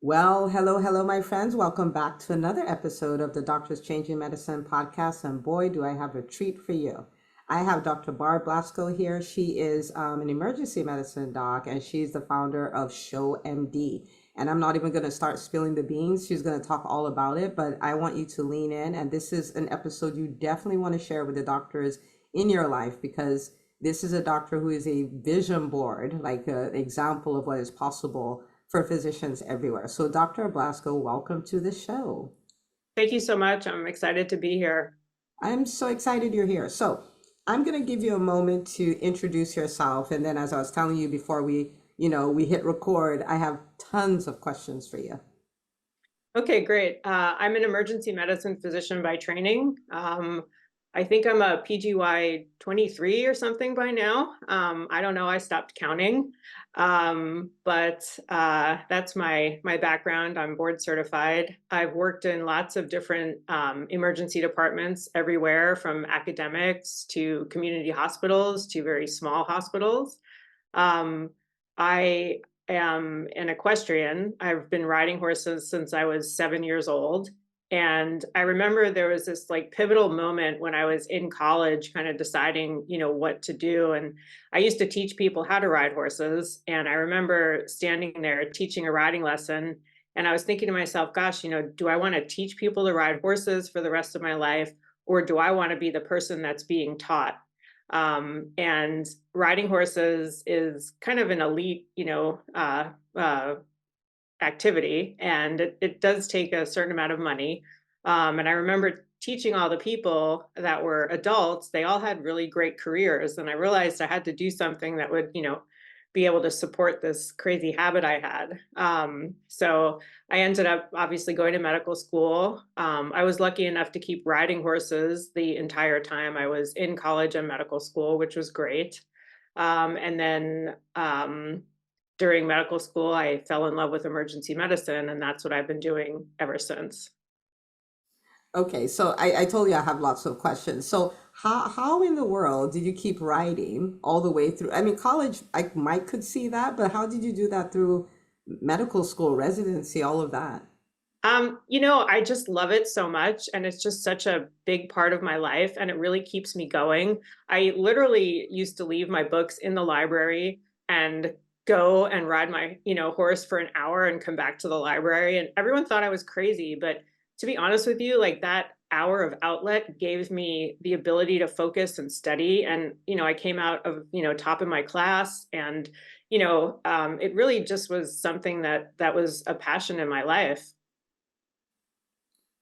Well, hello, my friends. Welcome back to another episode of the Doctors Changing Medicine podcast. And boy, do I have a treat for you. I have Dr. Barb Blasko here. She is an emergency medicine doc, and she's the founder of Show MD. And I'm not even going to start spilling the beans. She's going to talk all about it, but I want you to lean in. And this is an episode you definitely want to share with the doctors in your life because this is a doctor who is a vision board, like an example of what is possible for physicians everywhere. So, Dr. Blasko, welcome to the show. Thank you so much. I'm excited to be here. I'm so excited you're here. So, I'm going to give you a moment to introduce yourself. And then, as I was telling you before we hit record, I have tons of questions for you. Okay, great. I'm an emergency medicine physician by training. I think I'm a PGY 23 or something by now. I don't know, I stopped counting. But that's my background. I'm board certified. I've worked in lots of different emergency departments everywhere from academics to community hospitals to very small hospitals. Um, I am an equestrian. I've been riding horses since I was 7 years old. And I remember there was this like pivotal moment when I was in college, kind of deciding, what to do. And I used to teach people how to ride horses. And I remember standing there teaching a riding lesson. And I was thinking to myself, gosh, do I want to teach people to ride horses for the rest of my life? Or do I want to be the person that's being taught? And riding horses is kind of an elite, activity, and it does take a certain amount of money. And I remember teaching all the people that were adults, they all had really great careers. And I realized I had to do something that would, be able to support this crazy habit I had. So I ended up obviously going to medical school. I was lucky enough to keep riding horses the entire time I was in college and medical school, which was great. And then during medical school, I fell in love with emergency medicine, and that's what I've been doing ever since. Okay, so I told you I have lots of questions. So, how in the world did you keep writing all the way through? I mean, college, I might could see that, but how did you do that through medical school, residency, all of that? I just love it so much, and it's just such a big part of my life, and it really keeps me going. I literally used to leave my books in the library and go and ride my, horse for an hour and come back to the library. And everyone thought I was crazy, but to be honest with you, like that hour of outlet gave me the ability to focus and study. And, I came out of, top of my class, and, it really just was something that was a passion in my life.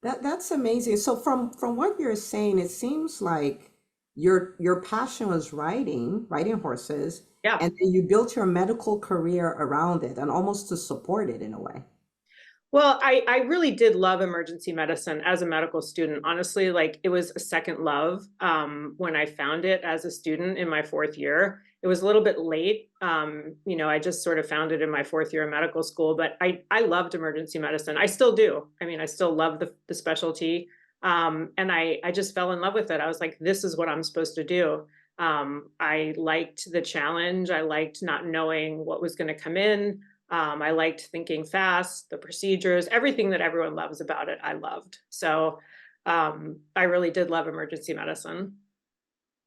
That's amazing. So from what you're saying, it seems like your passion was riding horses, Yeah. and then you built your medical career around it and almost to support it in a way. Well, I really did love emergency medicine as a medical student. Honestly, like it was a second love when I found it as a student in my fourth year. It was a little bit late. I just sort of found it in my fourth year of medical school, but I loved emergency medicine. I still do. I mean, I still love the specialty. And I just fell in love with it. I was like, this is what I'm supposed to do. I liked the challenge. I liked not knowing what was going to come in. I liked thinking fast, the procedures, everything that everyone loves about it, I loved. So I really did love emergency medicine.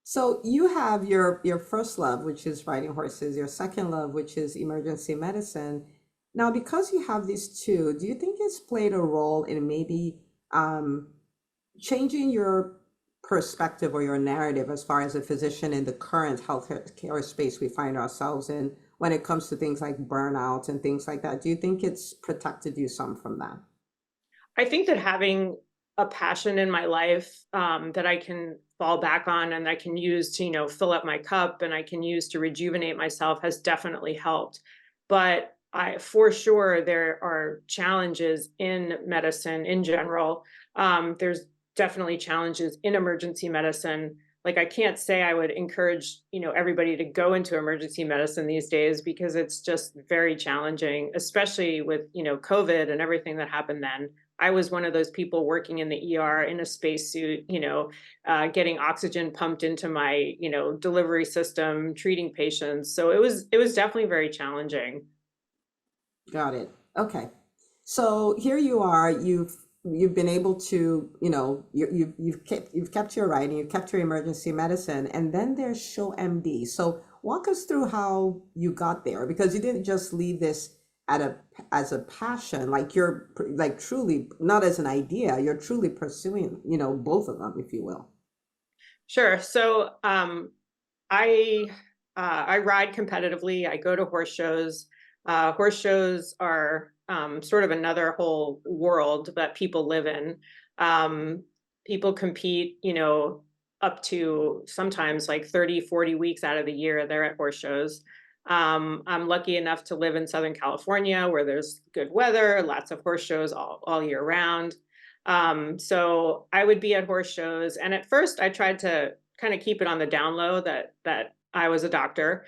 So you have your first love, which is riding horses, your second love, which is emergency medicine. Now, because you have these two, do you think it's played a role in maybe changing your perspective or your narrative as far as a physician in the current healthcare space we find ourselves in when it comes to things like burnout and things like that? Do you think it's protected you some from that? I think that having a passion in my life that I can fall back on and I can use to, fill up my cup and I can use to rejuvenate myself has definitely helped. But for sure, there are challenges in medicine in general. There's definitely challenges in emergency medicine. Like I can't say I would encourage, everybody to go into emergency medicine these days because it's just very challenging, especially with, COVID and everything that happened then. I was one of those people working in the ER in a spacesuit, getting oxygen pumped into my, delivery system, treating patients. So it was definitely very challenging. Got it. Okay. So here you are, you've been able to, you've kept your writing, you've kept your emergency medicine, and then there's Show MD. So walk us through how you got there, because you didn't just leave this at a as a passion, like you're like truly not as an idea, you're truly pursuing, both of them, if you will. Sure. So I I ride competitively. I go to horse shows. Horse shows are sort of another whole world that people live in. People compete, up to sometimes like 30, 40 weeks out of the year, they're at horse shows. I'm lucky enough to live in Southern California where there's good weather, lots of horse shows all year round. So I would be at horse shows, and at first I tried to kind of keep it on the down low that I was a doctor,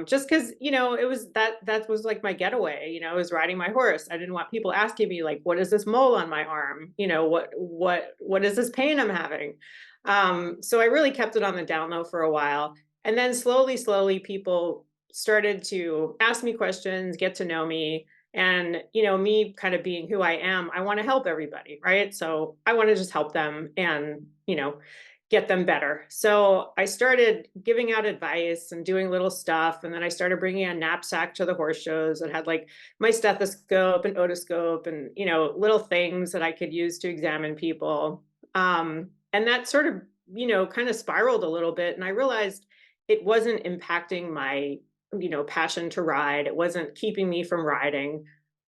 just because it was that was like my getaway. I was riding my horse. I didn't want people asking me like, "What is this mole on my arm? What is this pain I'm having?" So I really kept it on the down low for a while, and then slowly, people started to ask me questions, get to know me. And, me kind of being who I am, I want to help everybody, right? So I want to just help them and, get them better. So I started giving out advice and doing little stuff. And then I started bringing a knapsack to the horse shows that had like my stethoscope and otoscope and, little things that I could use to examine people. And that sort of, kind of spiraled a little bit. And I realized it wasn't impacting my passion to ride. It wasn't keeping me from riding.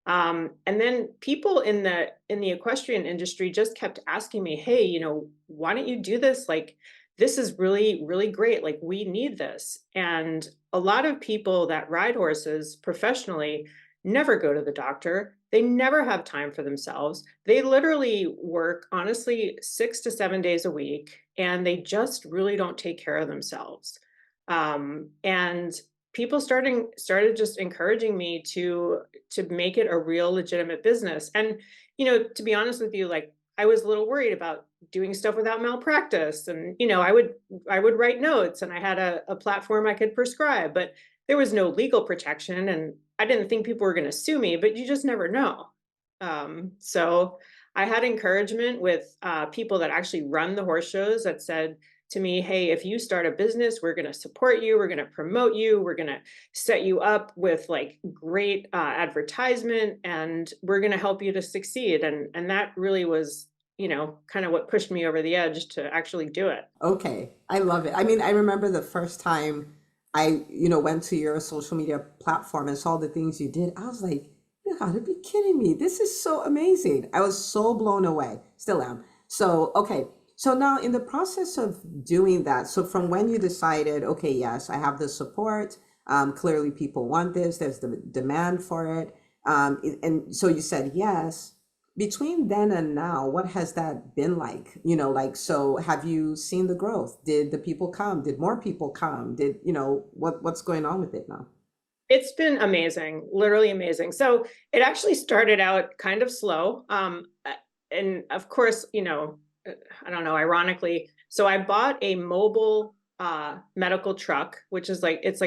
And then people in the equestrian industry just kept asking me, "Hey, why don't you do this? Like, this is really, really great. Like, we need this." And a lot of people that ride horses professionally never go to the doctor. They never have time for themselves. They literally work, honestly, 6 to 7 days a week, and they just really don't take care of themselves. And people started just encouraging me to make it a real legitimate business. And to be honest with you, like I was a little worried about doing stuff without malpractice. And I would write notes, and I had a platform I could prescribe, but there was no legal protection, and I didn't think people were going to sue me, but you just never know. So I had encouragement with people that actually run the horse shows that said to me, "Hey, if you start a business, we're going to support you. We're going to promote you. We're going to set you up with like great advertisement, and we're going to help you to succeed." And that really was, kind of what pushed me over the edge to actually do it. Okay, I love it. I mean, I remember the first time I, went to your social media platform and saw the things you did. I was like, you gotta be kidding me. This is so amazing. I was so blown away. Still am. So, okay. So now in the process of doing that, so from when you decided, okay, yes, I have the support, clearly people want this, there's the demand for it. And so you said yes. Between then and now, what has that been like? Like, so have you seen the growth? Did the people come? Did more people come? Did, what's going on with it now? It's been amazing, literally amazing. So it actually started out kind of slow. And of course, I don't know, ironically, so I bought a mobile medical truck, which is like, it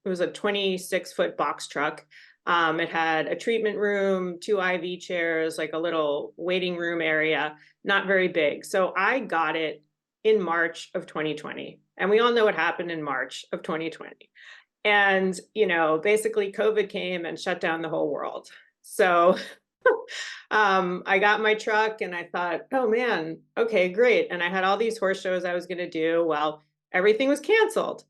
was a 26-foot box truck. It had a treatment room, two IV chairs, like a little waiting room area, not very big. So I got it in March of 2020. And we all know what happened in March of 2020. And, basically COVID came and shut down the whole world. So I got my truck and I thought, oh man, okay, great. And I had all these horse shows I was going to do. Well, everything was canceled.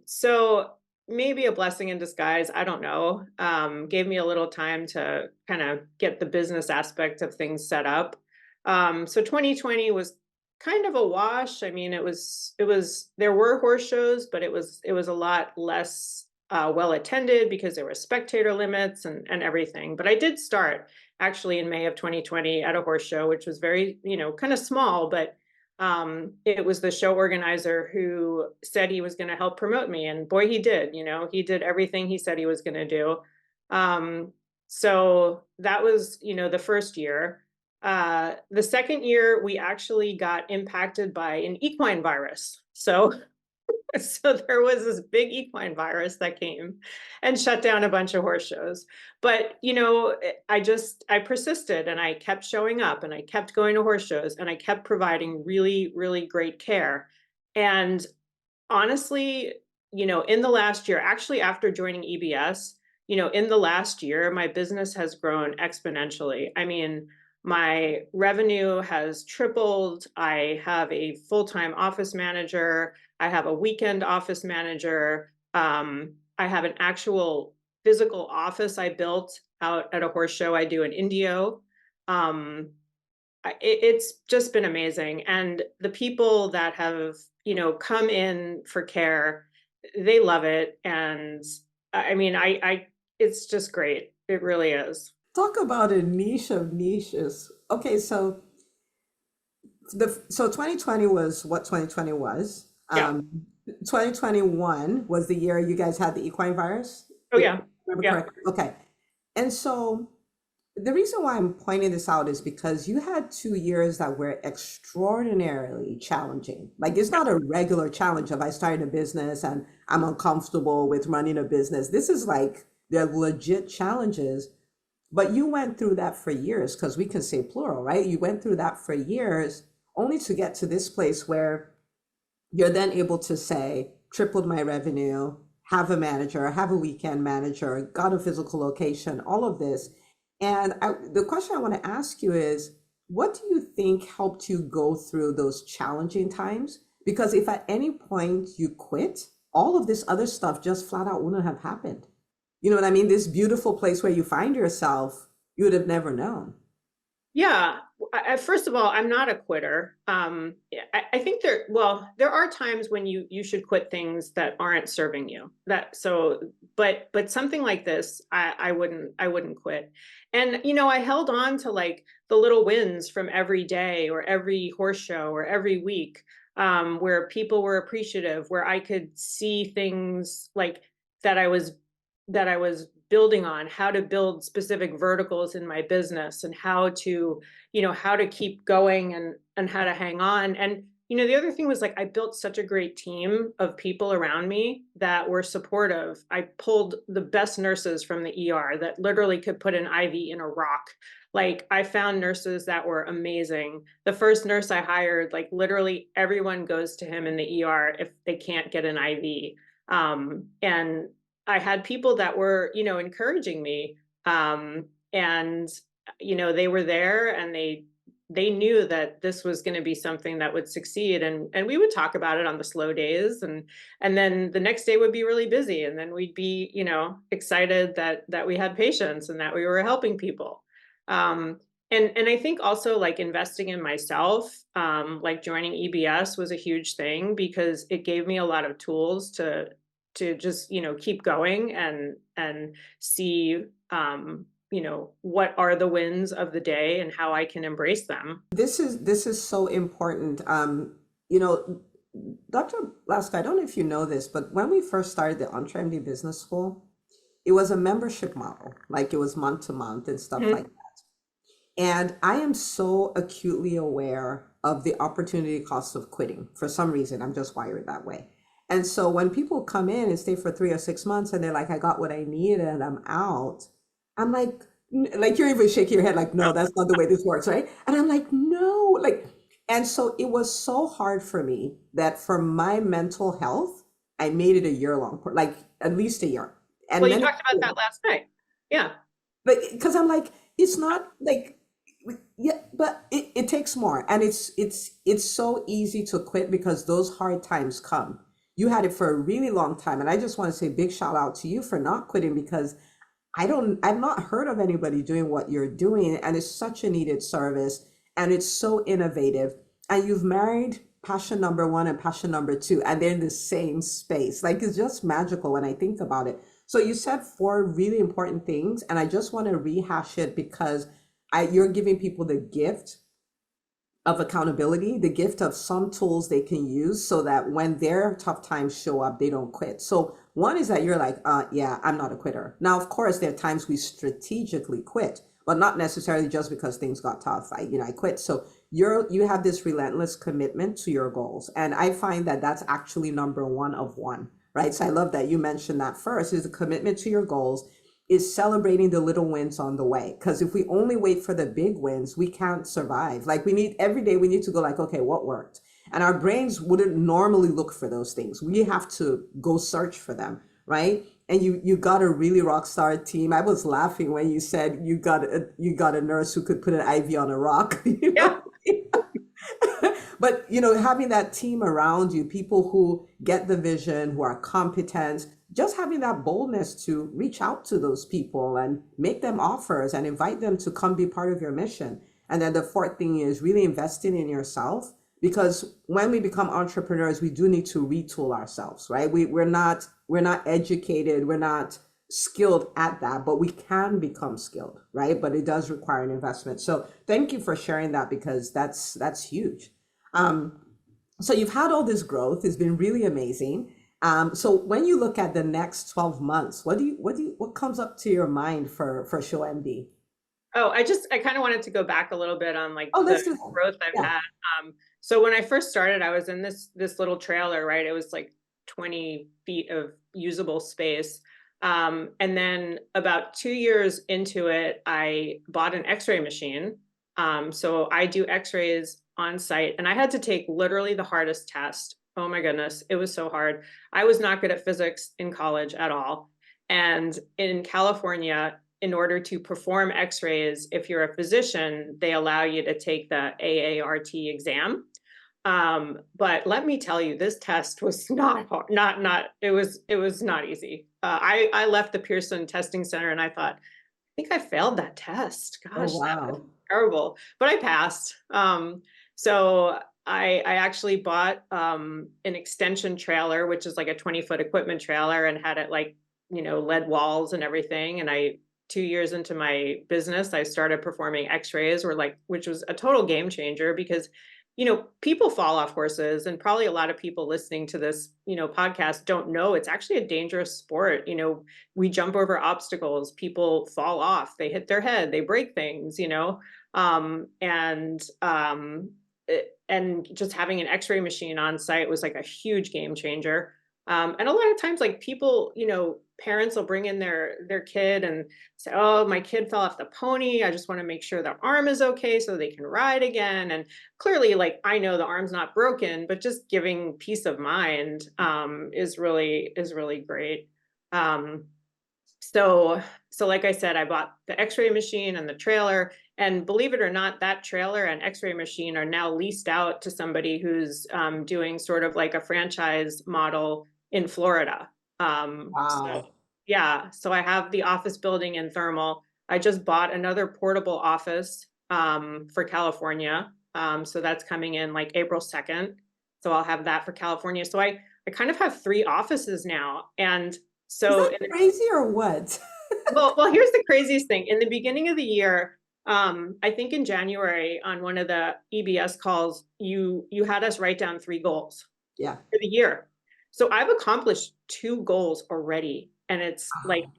So maybe a blessing in disguise. I don't know. Gave me a little time to kind of get the business aspect of things set up. So 2020 was kind of a wash. I mean, there were horse shows, but it was a lot less well attended because there were spectator limits and everything. But I did start actually in May of 2020 at a horse show, which was very, kind of small, but it was the show organizer who said he was going to help promote me. And boy, he did. He did everything he said he was going to do. So that was, the first year. The second year, we actually got impacted by an equine virus. So So there was this big equine virus that came and shut down a bunch of horse shows. But, I persisted and I kept showing up and I kept going to horse shows and I kept providing really, really great care. And honestly, in the last year, actually after joining EBS, in the last year, my business has grown exponentially. I mean, my revenue has tripled. I have a full-time office manager. I have a weekend office manager. I have an actual physical office I built out at a horse show I do in Indio. Um, it's just been amazing. And the people that have, come in for care, they love it. And I mean, it's just great. It really is. Talk about a niche of niches. Okay, so 2020 was what 2020 was. Yeah. 2021 was the year you guys had the equine virus. Oh, If yeah. I remember Yeah. correctly. Okay. And so the reason why I'm pointing this out is because you had 2 years that were extraordinarily challenging. Like it's not a regular challenge of I started a business and I'm uncomfortable with running a business. This is like they're legit challenges. But you went through that for years, because we can say plural, right? You went through that for years only to get to this place where you're then able to say, tripled my revenue, have a manager, have a weekend manager, got a physical location, all of this. And the question I want to ask you is, what do you think helped you go through those challenging times? Because if at any point you quit, all of this other stuff just flat out wouldn't have happened. You know what I mean? This beautiful place where you find yourself, you would have never known. Yeah. First of all, I'm not a quitter. Yeah, I think there are times when you should quit things that aren't serving you. But something like this, I wouldn't quit. And I held on to like the little wins from every day or every horse show or every week, where people were appreciative, where I could see things like that I was that I was building on, how to build specific verticals in my business and how to keep going and how to hang on. And the other thing was like I built such a great team of people around me that were supportive. I pulled the best nurses from the ER that literally could put an IV in a rock. Like I found nurses that were amazing. The first nurse I hired, like literally everyone goes to him in the ER if they can't get an IV. And I had people that were, encouraging me. And they were there and they knew that this was going to be something that would succeed. And we would talk about it on the slow days and then the next day would be really busy. And then we'd be, excited that we had patients and that we were helping people. And I think also like investing in myself, like joining EBS was a huge thing because it gave me a lot of tools to just keep going and see what are the wins of the day and how I can embrace them. This is so important. You know, Dr. Blasko, I don't know if you know this, but when we first started the EntreMD Business School, it was a membership model, like it was month to month and stuff Mhm. like that. And I am so acutely aware of the opportunity cost of quitting. For some reason, I'm just wired that way. And so when people come in and stay for 3 or 6 months and they're like, I got what I need and I'm out, I'm like you're even shaking your head, like, no, that's not the way this works, right? And I'm like, no, like, and so it was so hard for me that for my mental health, I made it a year long, like at least a year. And Well, you then, talked about that last night. Yeah. but because I'm like, it's not like, yeah, but it takes more. And it's so easy to quit because those hard times come. You had it for a really long time. And I just want to say big shout out to you for not quitting because I've not heard of anybody doing what you're doing. And it's such a needed service and it's so innovative. And you've married passion number one and passion number two, and they're in the same space. Like it's just magical when I think about it. So you said four really important things, and I just want to rehash it because you're giving people the gift of accountability, the gift of some tools they can use so that when their tough times show up, they don't quit. So one is that you're like, yeah, I'm not a quitter. Now, of course, there are times we strategically quit, but not necessarily just because things got tough. I quit. So you have this relentless commitment to your goals. And I find that that's actually number one of one, right? So I love that you mentioned that first is a commitment to your goals, is celebrating the little wins on the way. Because if we only wait for the big wins, we can't survive. Like we need every day, we need to go like, okay, what worked? And our brains wouldn't normally look for those things. We have to go search for them, right? And you got a really rock star team. I was laughing when you said you got a nurse who could put an IV on a rock, you Yeah. know? But having that team around you, people who get the vision, who are competent, just having that boldness to reach out to those people and make them offers and invite them to come be part of your mission. And then the fourth thing is really investing in yourself, because when we become entrepreneurs, we do need to retool ourselves, right? We're not educated, we're not skilled at that, but we can become skilled, right? But it does require an investment. So thank you for sharing that, because that's huge. Um, so you've had all this growth, it's been really amazing. So when you look at the next 12 months, what comes up to your mind for Show MD? Oh, I kind of wanted to go back a little bit on like Oh, the let's do that. growth I've Yeah. had. So when I first started, I was in this little trailer, right? It was like 20 feet of usable space. And then about 2 years into it, I bought an X-ray machine. So I do X-rays on site, and I had to take literally the hardest test. Oh my goodness, it was so hard. I was not good at physics in college at all. And in California, in order to perform x-rays, if you're a physician, they allow you to take the AART exam. But let me tell you, this test was not hard, it was not easy. I left the Pearson Testing Center and I thought, I think I failed that test. Oh, Gosh, that was wow. terrible, but I passed. So I actually bought an extension trailer, which is like a 20-foot equipment trailer, and had it like, lead walls and everything. And 2 years into my business, I started performing x-rays, which was a total game changer, because people fall off horses, and probably a lot of people listening to this podcast don't know it's actually a dangerous sport. We jump over obstacles, people fall off, they hit their head, they break things, and just having an x-ray machine on site was like a huge game changer. And a lot of times, like people, parents will bring in their kid and say, oh, my kid fell off the pony, I just want to make sure their arm is okay so they can ride again. And clearly, like, I know the arm's not broken, but just giving peace of mind is really great. um, so so like I said, I bought the x-ray machine and the trailer, and believe it or not, that trailer and x-ray machine are now leased out to somebody who's doing sort of like a franchise model in Florida. So Wow. yeah, so I have the office building in Thermal. I just bought another portable office for California. So that's coming in like April 2nd. So I'll have that for California. So I kind of have three offices now. And Is so that crazy or what? well, here's the craziest thing. In the beginning of the year, I think in January on one of the EBS calls, you had us write down three goals Yeah. for the year. So I've accomplished two goals already, and it's like Wow.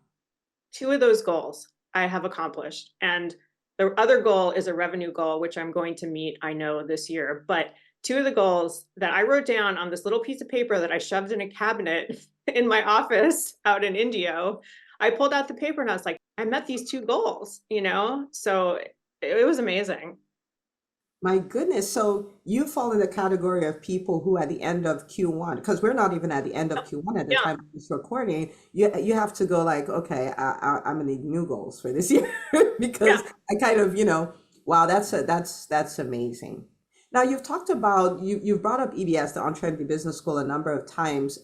two of those goals I have accomplished. And the other goal is a revenue goal, which I'm going to meet, I know, this year. But two of the goals that I wrote down on this little piece of paper that I shoved in a cabinet in my office out in Indio, I pulled out the paper and I was like, I met these two goals. So it was amazing. My goodness. So you fall in the category of people who at the end of Q1, because we're not even at the end of Q1 at the Yeah. time of this recording, you have to go like, okay, I'm gonna need new goals for this year Yeah. because I kind of, wow, that's amazing. Now you've talked about you've brought up EBS, the EntreMD Business School, a number of times.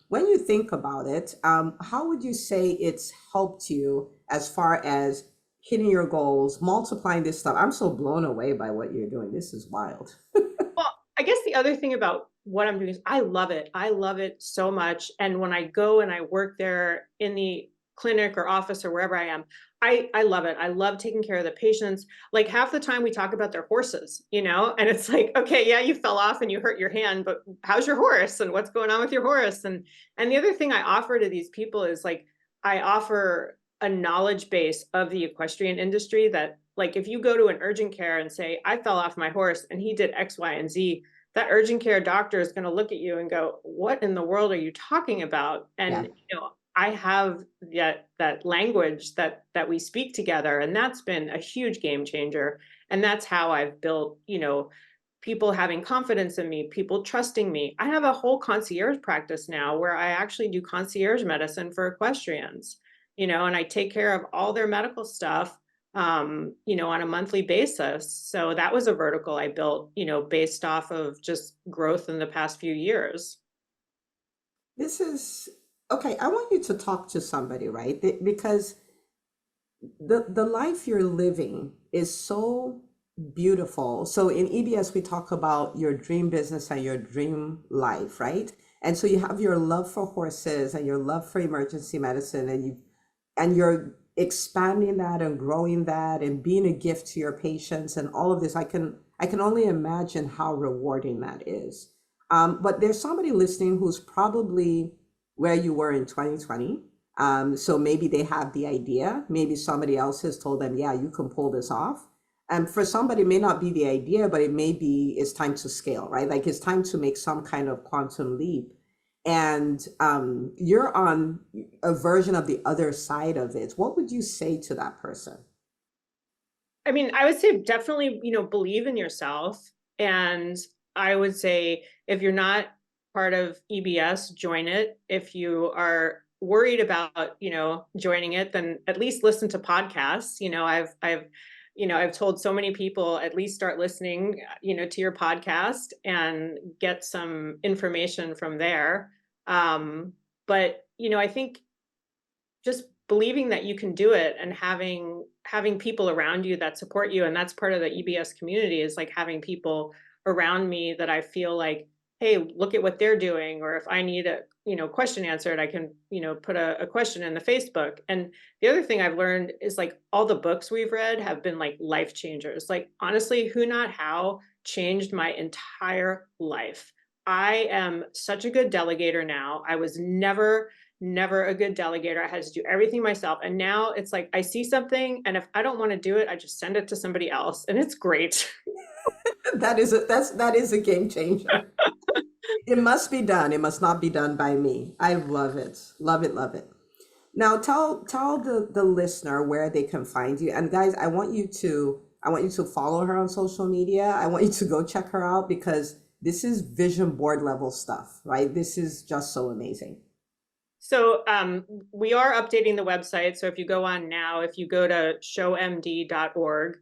When you think about it, how would you say it's helped you as far as hitting your goals, multiplying this stuff? I'm so blown away by what you're doing. This is wild. Well, I guess the other thing about what I'm doing is I love it. I love it so much. And when I go and I work there in the clinic or office or wherever I am, I love it. I love taking care of the patients. Like half the time we talk about their horses, and it's like, okay, yeah, you fell off and you hurt your hand, but how's your horse and what's going on with your horse? And the other thing I offer to these people is like, I offer a knowledge base of the equestrian industry that, like, if you go to an urgent care and say, I fell off my horse and he did X, Y, and Z, that urgent care doctor is going to look at you and go, what in the world are you talking about? Yeah. And, I have that language that we speak together, and that's been a huge game changer. And that's how I've built, people having confidence in me, people trusting me. I have a whole concierge practice now where I actually do concierge medicine for equestrians, and I take care of all their medical stuff, on a monthly basis. So that was a vertical I built, based off of just growth in the past few years. This is okay. I want you to talk to somebody, right? Because the life you're living is so beautiful. So in EBS, we talk about your dream business and your dream life, right? And so you have your love for horses and your love for emergency medicine, and you're expanding that and growing that and being a gift to your patients and all of this. I can only imagine how rewarding that is. But there's somebody listening who's probably where you were in 2020. So maybe they have the idea. Maybe somebody else has told them, yeah, you can pull this off. And for somebody, it may not be the idea, but it may be it's time to scale, right? Like it's time to make some kind of quantum leap. And you're on a version of the other side of it. What would you say to that person? I mean, I would say definitely, believe in yourself. And I would say if you're not part of EBS, join it. If you are worried about, joining it, then at least listen to podcasts. I've told so many people, at least start listening, to your podcast and get some information from there. But, I think just believing that you can do it and having people around you that support you. And that's part of the EBS community, is like having people around me that I feel like, hey, look at what they're doing. Or if I need a, question answered, I can, put a question in the Facebook. And the other thing I've learned is like all the books we've read have been like life changers. Like honestly, Who Not How changed my entire life. I am such a good delegator now. I was never a good delegator. I had to do everything myself. And now it's like I see something, and if I don't want to do it, I just send it to somebody else. And it's great. That is a game changer. It must be done. It must not be done by me. I love it. Love it, love it. Now tell the listener where they can find you. And guys, I want you to follow her on social media. I want you to go check her out because this is vision board level stuff, right? This is just so amazing. So we are updating the website. So if you go on now, if you go to showmd.org,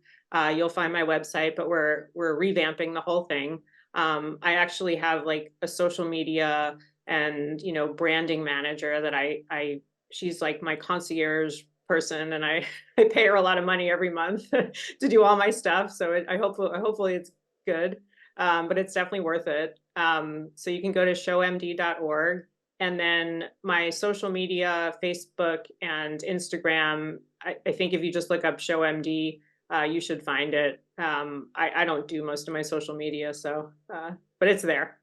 you'll find my website, but we're revamping the whole thing. I actually have like a social media and, branding manager that she's like my concierge person, and I pay her a lot of money every month to do all my stuff. So hopefully it's good. But it's definitely worth it. So you can go to showmd.org. And then my social media, Facebook and Instagram, I think if you just look up ShowMD, you should find it. I don't do most of my social media, but it's there.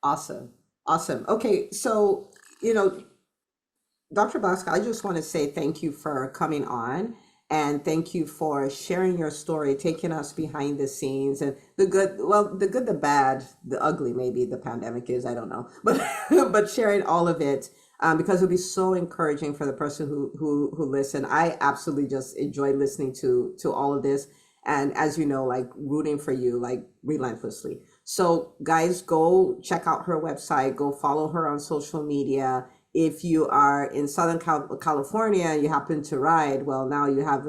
Awesome. Awesome. Okay, so, Dr. Blasko, I just want to say thank you for coming on and thank you for sharing your story, taking us behind the scenes and the good, well, the good, the bad, the ugly, maybe the pandemic is, I don't know, but but sharing all of it because it'll be so encouraging for the person who listen. I absolutely just enjoy listening to all of this. And as you know, like rooting for you, like relentlessly. So guys, go check out her website, go follow her on social media. If you are in Southern California and you happen to ride, well, now you have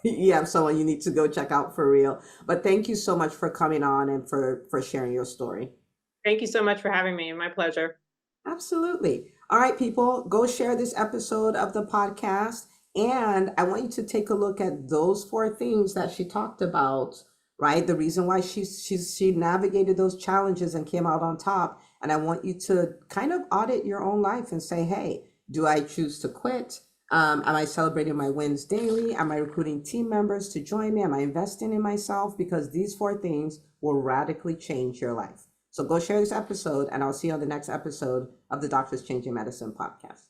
you have someone you need to go check out for real. But thank you so much for coming on and for sharing your story. Thank you so much for having me. My pleasure. Absolutely. All right, people, go share this episode of the podcast. And I want you to take a look at those 4 things that she talked about, right? The reason why she navigated those challenges and came out on top. And I want you to kind of audit your own life and say, hey, do I choose to quit? Am I celebrating my wins daily? Am I recruiting team members to join me? Am I investing in myself? Because these four things will radically change your life. So go share this episode, and I'll see you on the next episode of the Doctors Changing Medicine podcast.